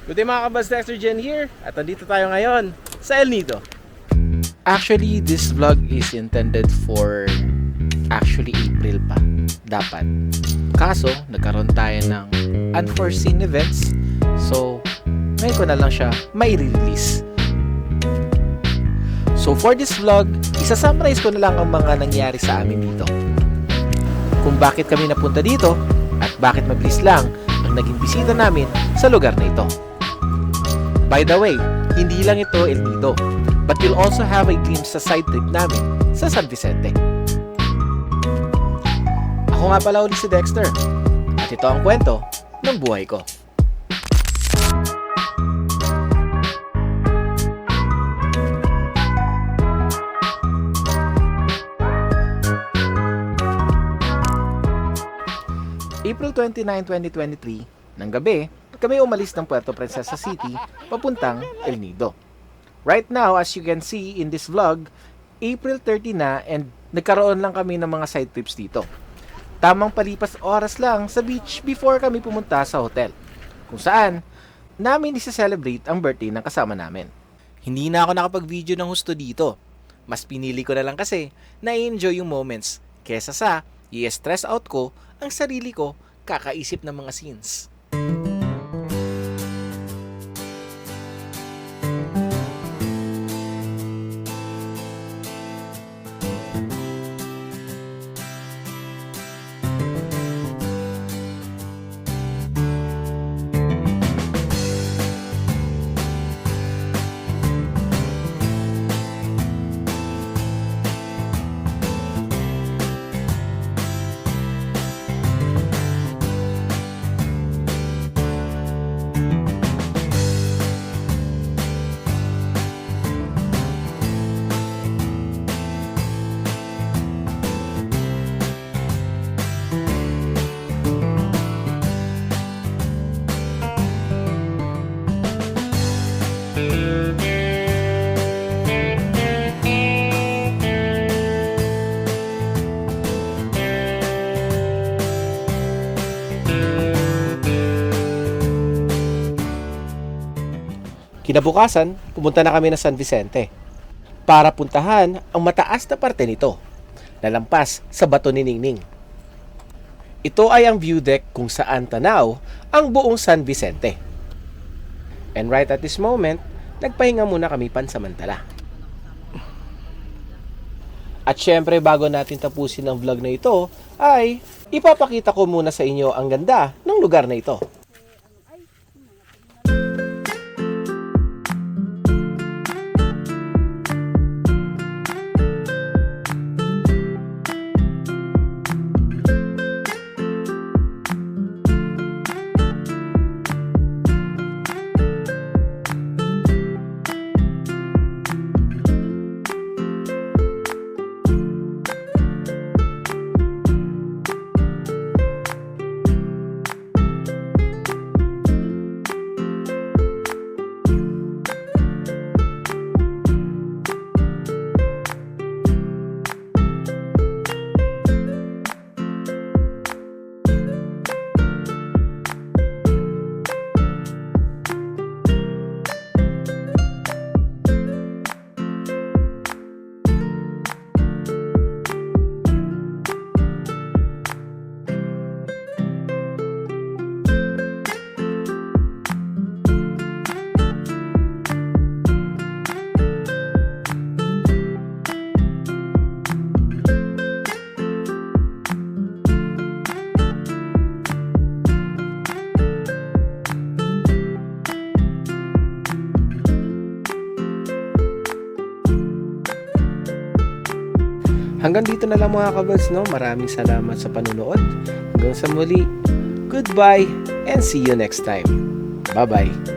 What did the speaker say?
Good day mga kabals, Dexter Jen here. At nandito tayo ngayon sa El Nido. Actually, this vlog is intended for April pa. Dapat. Kaso, nagkaroon tayo ng unforeseen events. So, ngayon ko na lang siya may release. So, for this vlog, isa-summarize ko na lang ang mga nangyari sa amin dito. Kung bakit kami napunta dito at bakit mabilis lang ang naging bisita namin sa lugar na ito. By the way, hindi lang ito El Nido, but you'll also have a glimpse sa side trip namin sa San Vicente. Ako nga pala ulit si Dexter, at ito ang kwento ng buhay ko. April 29, 2023, ng gabi, kami umalis ng Puerto Princesa City papuntang El Nido. Right now, as you can see in this vlog, April 30 na and nagkaroon lang kami ng mga side trips dito. Tamang palipas oras lang sa beach before kami pumunta sa hotel, kung saan namin isa-celebrate ang birthday ng kasama namin. Hindi na ako nakapag-video ng husto dito. Mas pinili ko na lang kasi na-enjoy yung moments kesa sa i-stress out ko ang sarili ko kakaisip ng mga scenes. Kinabukasan, pumunta na kami ng San Vicente para puntahan ang mataas na parte nito, nalampas sa bato ni Ningning. Ito ay ang view deck kung saan tanaw ang buong San Vicente. And right at this moment, nagpahinga muna kami pansamantala. At syempre bago natin tapusin ang vlog na ito, ay ipapakita ko muna sa inyo ang ganda ng lugar na ito. Hanggang dito na lang mga kabals, no? Maraming salamat sa panunood. Hanggang sa muli, goodbye and see you next time. Bye-bye.